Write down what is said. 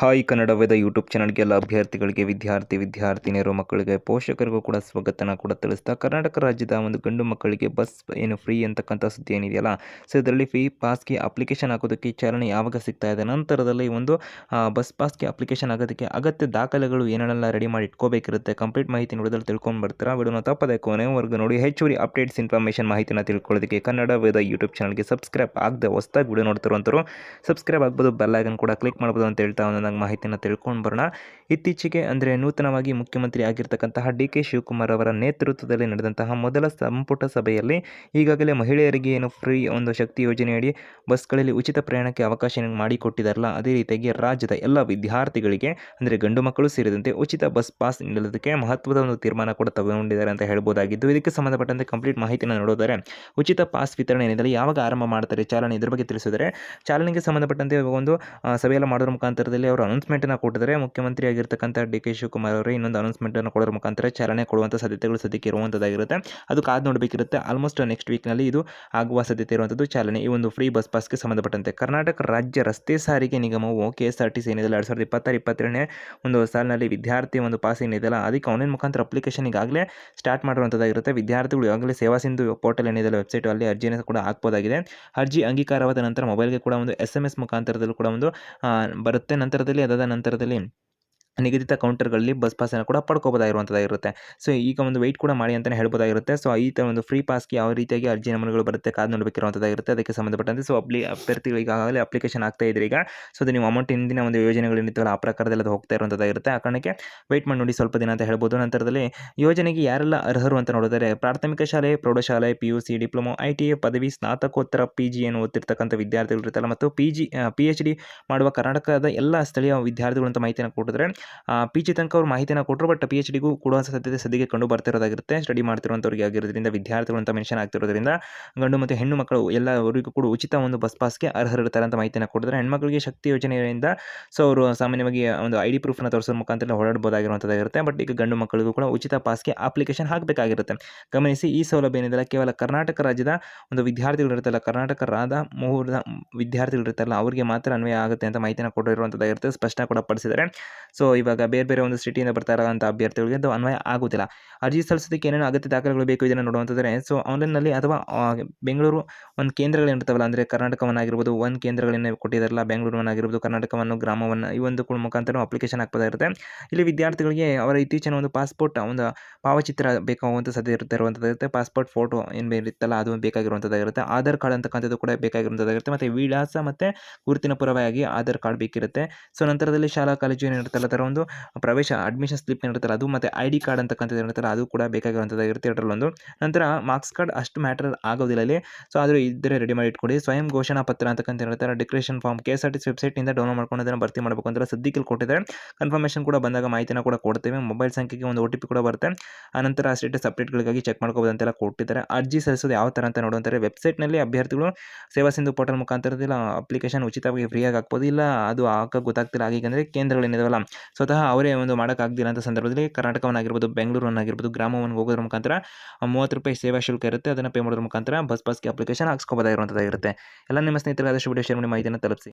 Hi Kannada Veda YouTube ಚಾನಲ್ಗೆ ಎಲ್ಲ ಅಭ್ಯರ್ಥಿಗಳಿಗೆ ವಿದ್ಯಾರ್ಥಿನಿಯರು ಮಕ್ಕಳಿಗೆ ಪೋಷಕರಿಗೂ ಕೂಡ ಸ್ವಾಗತನ ಕೂಡ ತಿಳಿಸ್ತಾ ಕರ್ನಾಟಕ ರಾಜ್ಯದ ಒಂದು ಗಂಡು ಮಕ್ಕಳಿಗೆ ಬಸ್ ಏನು ಫ್ರೀ ಅಂತಕ್ಕಂಥ ಸುದ್ದಿ ಏನಿದೆಯಲ್ಲ, ಸೊ ಇದರಲ್ಲಿ ಫ್ರೀ ಪಾಸ್ಗೆ ಅಪ್ಲಿಕೇಶನ್ ಹಾಕೋದಕ್ಕೆ ಚಾಲನೆ ಯಾವಾಗ ಸಿಗ್ತಾ ಇದೆ, ನಂತರದಲ್ಲಿ ಒಂದು ಬಸ್ ಪಾಸ್ಗೆ ಅಪ್ಲಿಕೇಶನ್ ಆಗೋದಕ್ಕೆ ಅಗತ್ಯ ದಾಖಲೆಗಳು ಏನೆಲ್ಲ ರೆಡಿ ಮಾಡಿ ಇಟ್ಕೋಬೇಕಿರುತ್ತೆ, ಕಂಪ್ಲೀಟ್ ಮಾಹಿತಿ ನೋಡಿದಲ್ಲಿ ತಿಳ್ಕೊಂಡು ಬರ್ತೀರಾ. ವಿಡಿಯೋನ ತಪ್ಪದೆ ಕೊನೆವರೆಗೂ ನೋಡಿ. ಹೆಚ್ಚುವರಿ ಅಪ್ಡೇಟ್ಸ್ ಇನ್ಫಾರ್ಮೇಷನ್ ಮಾಹಿತಿನ ತಿಳ್ಕೊಳ್ಳೋದಕ್ಕೆ ಕನ್ನಡವೇದ ಯೂಟ್ಯೂಬ್ ಚಾನಲ್ಗೆ ಸಬ್ಸ್ಕ್ರೈಬ್ ಆಗದೆ ಹೊಸದಾಗಿ ವಿಡಿಯೋ ನೋಡ್ತಿರುವಂಥವ್ರು ಸಬ್ಸ್ಕ್ರೈಬ್ ಆಗ್ಬೋದು, ಬೆಲ್ ಐಕನ್ ಕೂಡ ಕ್ಲಿಕ್ ಮಾಡ್ಬೋದು ಅಂತ ಹೇಳ್ತಾ ಮಾಹಿತಿಯನ್ನು ತಿಳ್ಕೊಂಡು ಬರೋಣ. ಇತ್ತೀಚೆಗೆ ಅಂದರೆ ನೂತನವಾಗಿ ಮುಖ್ಯಮಂತ್ರಿ ಆಗಿರ್ತಕ್ಕಂತಹ ಡಿ ಕೆ ಶಿವಕುಮಾರ್ ಅವರ ನೇತೃತ್ವದಲ್ಲಿ ನಡೆದಂತಹ ಮೊದಲ ಸಂಪುಟ ಸಭೆಯಲ್ಲಿ ಈಗಾಗಲೇ ಮಹಿಳೆಯರಿಗೆ ಏನು ಫ್ರೀ ಒಂದು ಶಕ್ತಿ ಯೋಜನೆಯಡಿ ಬಸ್ಗಳಲ್ಲಿ ಉಚಿತ ಪ್ರಯಾಣಕ್ಕೆ ಅವಕಾಶ ಮಾಡಿಕೊಟ್ಟಿದ್ದಾರಲ್ಲ, ಅದೇ ರೀತಿಯಾಗಿ ರಾಜ್ಯದ ಎಲ್ಲ ವಿದ್ಯಾರ್ಥಿಗಳಿಗೆ ಅಂದರೆ ಗಂಡು ಮಕ್ಕಳು ಸೇರಿದಂತೆ ಉಚಿತ ಬಸ್ ಪಾಸ್ ನೀಡೋದಕ್ಕೆ ಮಹತ್ವದ ಒಂದು ತೀರ್ಮಾನ ಕೂಡ ತಗೊಂಡಿದ್ದಾರೆ ಅಂತ ಹೇಳ್ಬೋದಾಗಿದ್ದು, ಇದಕ್ಕೆ ಸಂಬಂಧಪಟ್ಟಂತೆ ಕಂಪ್ಲೀಟ್ ಮಾಹಿತಿಯನ್ನು ನೋಡೋದಾರೆ ಉಚಿತ ಪಾಸ್ ವಿತರಣೆ ಏನಿದೆ ಯಾವಾಗ ಆರಂಭ ಮಾಡ್ತಾರೆ, ಚಾಲನೆ ಇದ್ರ ಬಗ್ಗೆ ತಿಳಿಸಿದರೆ ಚಾಲನೆಗೆ ಸಂಬಂಧಪಟ್ಟಂತೆ ಒಂದು ಸಭೆಯೆಲ್ಲ ಮಾಡೋದ್ರ ಮುಖಾಂತರದಲ್ಲಿ ಅವರು ಅನೌನ್ಸ್ಮೆಂಟನ್ನು ಕೊಟ್ಟಿದ್ದಾರೆ. ಮುಖ್ಯಮಂತ್ರಿ ಆಗಿರ್ತಕ್ಕಂಥ ಡಿ ಕೆ ಶಿವಕುಮಾರ್ ಅವರು ಇನ್ನೊಂದು ಅನೌನ್ಸ್ಮೆಂಟನ್ನು ಕೊಡೋದ್ರ ಮುಖಾಂತರ ಚಾಲನೆ ಕೊಡುವಂಥ ಸಾಧ್ಯತೆಗಳು ಸದ್ಯಕ್ಕೆ ಇರುವಂಥದ್ದಾಗಿರುತ್ತೆ. ಅದು ಕಾದು ನೋಡಬೇಕಿರುತ್ತೆ. ಆಲ್ಮೋಸ್ಟ್ ನೆಕ್ಸ್ಟ್ ವೀಕ್ನಲ್ಲಿ ಇದು ಆಗುವ ಸಾಧ್ಯತೆ ಇರುವಂಥದ್ದು ಚಾಲನೆ. ಈ ಒಂದು ಫ್ರೀ ಬಸ್ ಪಾಸ್ಗೆ ಸಂಬಂಧಪಟ್ಟಂತೆ ಕರ್ನಾಟಕ ರಾಜ್ಯ ರಸ್ತೆ ಸಾರಿಗೆ ನಿಗಮವು KSRTC ಏನಿದೆ 2022 ಒಂದು ಸಾಲಿನಲ್ಲಿ ವಿದ್ಯಾರ್ಥಿ ಒಂದು ಪಾಸ್ ಏನಿದೆಯಲ್ಲ ಅದಕ್ಕೆ ಆನ್ಲೈನ್ ಮುಖಾಂತರ ಅಪ್ಲಿಕೇಶನ್ ಈಗಾಗಲೇ ಸ್ಟಾರ್ಟ್ ಮಾಡಿರುವಂಥದ್ದಾಗಿರುತ್ತೆ. ವಿದ್ಯಾರ್ಥಿಗಳು ಈಗಾಗಲೇ ಸೇವಾ ಸಿಂಧು ಪೋರ್ಟಲ್ ಏನಿದೆ ವೆಬ್ಸೈಟ್ ಅಲ್ಲಿ ಅರ್ಜಿಯನ್ನು ಕೂಡ ಹಾಕ್ಬೋದಾಗಿದೆ. ಅರ್ಜಿ ಅಂಗೀಕಾರವಾದ ನಂತರ ಮೊಬೈಲ್ಗೆ ಕೂಡ ಒಂದು SMS ಮುಖಾಂತರದಲ್ಲೂ ಕೂಡ ಒಂದು ಬರುತ್ತೆ. ಅದಾದ ನಂತರದಲ್ಲಿ ನಿಗದಿತ ಕೌಂಟರ್ಗಳಲ್ಲಿ ಬಸ್ ಪಾಸನ್ನು ಕೂಡ ಪಡ್ಕೋಬೋದಾಗಿರುವಂಥದ್ದಾಗಿರುತ್ತೆ. ಸೊ ಈಗ ಒಂದು ವೆಯ್ಟ್ ಕೂಡ ಮಾಡಿ ಅಂತಲೇ ಹೇಳ್ಬೋದಾಗಿರುತ್ತೆ. ಸೊ ಈ ಥರ ಒಂದು ಫ್ರೀ ಪಾಸ್ಗೆ ಯಾವ ರೀತಿಯಾಗಿ ಅರ್ಜಿ ನಮೂನೆಗಳು ಬರುತ್ತೆ ಕಾದು ನೋಡಬೇಕಿರುವಂಥದ್ದಾಗಿರುತ್ತೆ. ಅದಕ್ಕೆ ಸಂಬಂಧಪಟ್ಟಂತೆ ಸೊ ಅಭ್ಯರ್ಥಿಗಳು ಈಗಾಗಲೇ ಅಪ್ಲಿಕೇಶನ್ ಆಗ್ತಾ ಇದ್ರಿ ಈಗ. ಸೊ ಅದು ನೀವು ಅಮೌಂಟ್ ಹಿಂದಿನ ಒಂದು ಯೋಜನೆಗಳೇನಿರ್ತಲ್ಲ ಆ ಪ್ರಕಾರದಲ್ಲಿ ಅದು ಹೋಗ್ತಾ ಇರುವಂಥದ್ದಾಗಿರುತ್ತೆ. ಆ ಕಾರಣಕ್ಕೆ ವೆಯ್ಟ್ ಮಾಡಿ ನೋಡಿ ಸ್ವಲ್ಪ ದಿನ ಅಂತ ಹೇಳ್ಬೋದು. ನಂತರದಲ್ಲಿ ಯೋಜನೆಗೆ ಯಾರೆಲ್ಲ ಅರ್ಹರು ಅಂತ ನೋಡಿದರೆ ಪ್ರಾಥಮಿಕ ಶಾಲೆ, ಪ್ರೌಢಶಾಲೆ, PUC, ಡಿಪ್ಲೊಮೊ, ITI ಪದವಿ, ಸ್ನಾತಕೋತ್ತರ PG ಏನು ಓದ್ತಿರ್ತಕ್ಕಂಥ ವಿದ್ಯಾರ್ಥಿಗಳು ಇರುತ್ತಲ್ಲ ಮತ್ತು PhD ಮಾಡುವ ಕರ್ನಾಟಕದ ಎಲ್ಲ ಸ್ಥಳೀಯ ವಿದ್ಯಾರ್ಥಿಗಳು ಅಂತ ಮಾಹಿತಿಯನ್ನು ಕೊಟ್ಟಿದ್ರೆ PG ತನಕ ಅವರು ಮಾಹಿತಿಯನ್ನು ಕೊಟ್ಟರು. ಬಟ್ PhDಗೂ ಕೊಡುವ ಸಾಧ್ಯತೆ ಸದ್ಯಕ್ಕೆ ಕಂಡು ಬರ್ತಿರೋದಾಗಿರುತ್ತೆ. ಸ್ಟಡಿ ಮಾಡ್ತಿರುವಂಥವ್ರಿಗೆ ಆಗಿರೋದ್ರಿಂದ ವಿದ್ಯಾರ್ಥಿಗಳು ಅಂತ ಮೆನ್ಷನ್ ಆಗ್ತಿರೋದ್ರಿಂದ ಗಂಡು ಮತ್ತು ಹೆಣ್ಣು ಮಕ್ಕಳು ಎಲ್ಲರಿಗೂ ಕೂಡ ಉಚಿತ ಒಂದು ಬಸ್ ಪಾಸ್ಗೆ ಅರ್ಹರಿರ್ತಾರೆ ಅಂತ ಮಾಹಿತಿಯನ್ನು ಕೊಟ್ಟಿದ್ದಾರೆ. ಹೆಣ್ಮಕ್ಳಿಗೆ ಶಕ್ತಿ ಯೋಜನೆಯಿಂದ ಸೊ ಅವರು ಸಾಮಾನ್ಯವಾಗಿ ಒಂದು ID ಪ್ರೂಫ್ನ ತೋರಿಸೋ ಮುಖಾಂತರ ಓಡಾಡಬಹುದಾಗಿರುವಂಥದ್ದಾಗಿರುತ್ತೆ. ಬಟ್ ಈಗ ಗಂಡು ಮಕ್ಕಳಿಗೂ ಕೂಡ ಉಚಿತ ಪಾಸ್ಗೆ ಅಪ್ಲಿಕೇಶನ್ ಹಾಕಬೇಕಾಗಿರುತ್ತೆ. ಗಮನಿಸಿ, ಈ ಸೌಲಭ್ಯ ಏನಿದೆ ಕೇವಲ ಕರ್ನಾಟಕ ರಾಜ್ಯದ ಒಂದು ವಿದ್ಯಾರ್ಥಿಗಳು ಇರುತ್ತಲ್ಲ, ಕರ್ನಾಟಕ ಮೂಲ ವಿದ್ಯಾರ್ಥಿಗಳು ಇರ್ತಾರಲ್ಲ ಅವರಿಗೆ ಮಾತ್ರ ಅನ್ವಯ ಆಗುತ್ತೆ ಅಂತ ಮಾಹಿತಿಯನ್ನು ಕೊಟ್ಟಿರುವಂಥದ್ದಾಗಿರುತ್ತೆ. ಸ್ಪಷ್ಟ ಕೂಡ ಪಡಿಸಿದ್ದಾರೆ. ಸೊ ಇವಾಗ ಬೇರೆ ಒಂದು ಸಿಟಿಯಿಂದ ಬರ್ತಾ ಇರೋಂಥ ಅಭ್ಯರ್ಥಿಗಳಿಗೆ ಅದು ಅನ್ವಯ ಆಗುವುದಿಲ್ಲ. ಅರ್ಜಿ ಸಲ್ಲಿಸೋದಕ್ಕೆ ಏನೇನು ಅಗತ್ಯ ದಾಖಲೆಗಳು ಬೇಕು ಇದನ್ನು ನೋಡುವಂಥದ್ದರೆ ಸೊ ಆನ್ಲೈನ್ನಲ್ಲಿ ಅಥವಾ ಬೆಂಗಳೂರು ಒಂದು ಕೇಂದ್ರಗಳೇನಿರ್ತಾವಲ್ಲ, ಅಂದರೆ ಕರ್ನಾಟಕವನ್ನಾಗಿರ್ಬೋದು ಒಂದು ಕೇಂದ್ರಗಳನ್ನೇ ಕೊಟ್ಟಿದ್ದಾರಲ್ಲ, ಬೆಂಗಳೂರನ್ನಾಗಿರ್ಬೋದು, ಕರ್ನಾಟಕವನ್ನು, ಗ್ರಾಮವನ್ನು, ಈ ಒಂದು ಮುಖಾಂತರ ಅಪ್ಲಿಕೇಶನ್ ಹಾಕ್ಬೋದಾಗಿರುತ್ತೆ. ಇಲ್ಲಿ ವಿದ್ಯಾರ್ಥಿಗಳಿಗೆ ಅವರ ಇತ್ತೀಚಿನ ಒಂದು ಪಾಸ್ಪೋರ್ಟ್ ಒಂದು ಭಾವಚಿತ್ರ ಬೇಕಾಗುವಂಥ ಸಾಧ್ಯತೆ ಇರುವಂಥದ್ದಾಗಿರುತ್ತೆ. ಪಾಸ್ಪೋರ್ಟ್ ಫೋಟೋ ಏನು ಇರುತ್ತಲ್ಲ ಅದು ಬೇಕಾಗಿರುವಂಥದ್ದಾಗಿರುತ್ತೆ. ಆಧಾರ್ ಕಾರ್ಡ್ ಅಂತಕ್ಕಂಥದ್ದು ಕೂಡ ಬೇಕಾಗಿರುವಂಥದ್ದಾಗಿರುತ್ತೆ. ಮತ್ತು ವಿಳಾಸ ಮತ್ತು ಗುರುತಿನ ಪುರಾವೆಯಾಗಿ ಆಧಾರ್ ಕಾರ್ಡ್ ಬೇಕಿರುತ್ತೆ. ಸೊ ನಂತರದಲ್ಲಿ ಶಾಲಾ ಕಾಲೇಜು ಏನಿರುತ್ತಲ್ಲ ಅದರ ಒಂದು ಪ್ರವೇಶ ಅಡ್ಮಿಷನ್ ಸ್ಲಿಪ್ ಏನಿರುತ್ತಲ್ಲ ಅದು ಮತ್ತು ID ಕಾರ್ಡ್ ಅಂತಕ್ಕಂಥದ್ದು ಇರುತ್ತಲ್ಲ ಅದು ಕೂಡ ಬೇಕಾಗಿರುವಂಥದ್ದಾಗಿರುತ್ತೆ. ಎರಡರಲ್ಲೊಂದು. ನಂತರ ಮಾರ್ಕ್ಸ್ ಕಾರ್ಡ್ ಅಷ್ಟು ಮ್ಯಾಟರ್ ಆಗೋದಿಲ್ಲ ಇಲ್ಲಿ. ಸೊ ಆದರೆ ಇದ್ದರೆ ರೆಡಿ ಮಾಡಿ ಇಟ್ಕೊಡಿ. ಸ್ವಯಂ ಘೋಷಣಾ ಪತ್ರ ಅಂತಕ್ಕಂಥ ಇರ್ತಾರೆ, ಡಿಕ್ಲರೇಷನ್ ಫಾರ್ಮ್ KSRTC ವೆಬ್ಸೈಟ್ನಿಂದ ಡೌನ್ಲೋಡ್ ಮಾಡ್ಕೊಂಡು ಅದನ್ನು ಭರ್ತಿ ಮಾಡಬೇಕು ಅಂದರೆ ಸದ್ಯಕ್ಕೆ ಕೊಟ್ಟಿದ್ದಾರೆ. ಕನ್ಫರ್ಮೇಷನ್ ಕೂಡ ಬಂದಾಗ ಮಾಹಿತಿನ ಕೂಡ ಕೊಡ್ತೇವೆ. ಮೊಬೈಲ್ ಸಂಖ್ಯೆಗೆ ಒಂದು OTP ಕೂಡ ಬರುತ್ತೆ. ಆನಂತರ ಸ್ಟೇಟಸ್ ಅಪ್ಡೇಟ್ಗಳಿಗಾಗಿ ಚೆಕ್ ಮಾಡ್ಕೋಬೋದು ಅಂತೆಲ್ಲ ಕೊಟ್ಟಿದ್ದಾರೆ. ಅರ್ಜಿ ಸಲ್ಲಿಸೋದು ಯಾವ ಥರ ಅಂತ ನೋಡುವಂತಾರೆ ವೆಬ್ಸೈಟ್ನಲ್ಲಿ ಅಭ್ಯರ್ಥಿಗಳು ಸೇವಾ ಸಿಂಧು ಪೋರ್ಟಲ್ ಮುಖಾಂತರದಲ್ಲಿ ಅಪ್ಲಿಕೇಶನ್ ಉಚಿತವಾಗಿ ಫ್ರೀಯಾಗಿ ಹಾಕ್ಬೋದು. ಇಲ್ಲ ಅದು ಹಾಕೋಕೆ ಗೊತ್ತಾಗ್ತಿಲ್ಲ ಹಾಗೀಗಂದರೆ ಕೇಂದ್ರಗಳೇನಿದಾವಲ್ಲ ಸ್ವತಃ ಅವರೇ ಒಂದು ಮಾಡೋಕ್ಕಾಗ್ದಿಲ್ಲ ಅಂತ ಸಂದರ್ಭದಲ್ಲಿ ಕರ್ನಾಟಕವನ್ನಾಗಿರ್ಬೋದು, ಬೆಂಗಳೂರನ್ನಾಗಿರ್ಬೋದು, ಗ್ರಾಮವನ್ನು ಹೋಗೋದ್ರ ಮುಖಾಂತರ ₹30 ಸೇವಾ ಶುಲ್ಕ ಇರುತ್ತೆ. ಅದನ್ನು ಪೇ ಮಾಡೋದ್ರ ಮುಖಾಂತರ ಬಸ್ ಪಾಸ್ಗೆ ಅಪ್ಲಿಕೇಶನ್ ಹಾಕ್ಸ್ಕೋಬೋದಾಗಿರುವಂಥದ್ದಾಗಿರುತ್ತೆ. ಎಲ್ಲ ನಿಮ್ಮ ಸ್ನೇಹಿತರಿಗೆ ಆದಷ್ಟು ವಿಡಿಯೋ ಶೇರ್ ಮಾಡಿ ಮಾಹಿತಿಯನ್ನು ತಲುಪಿಸಿ.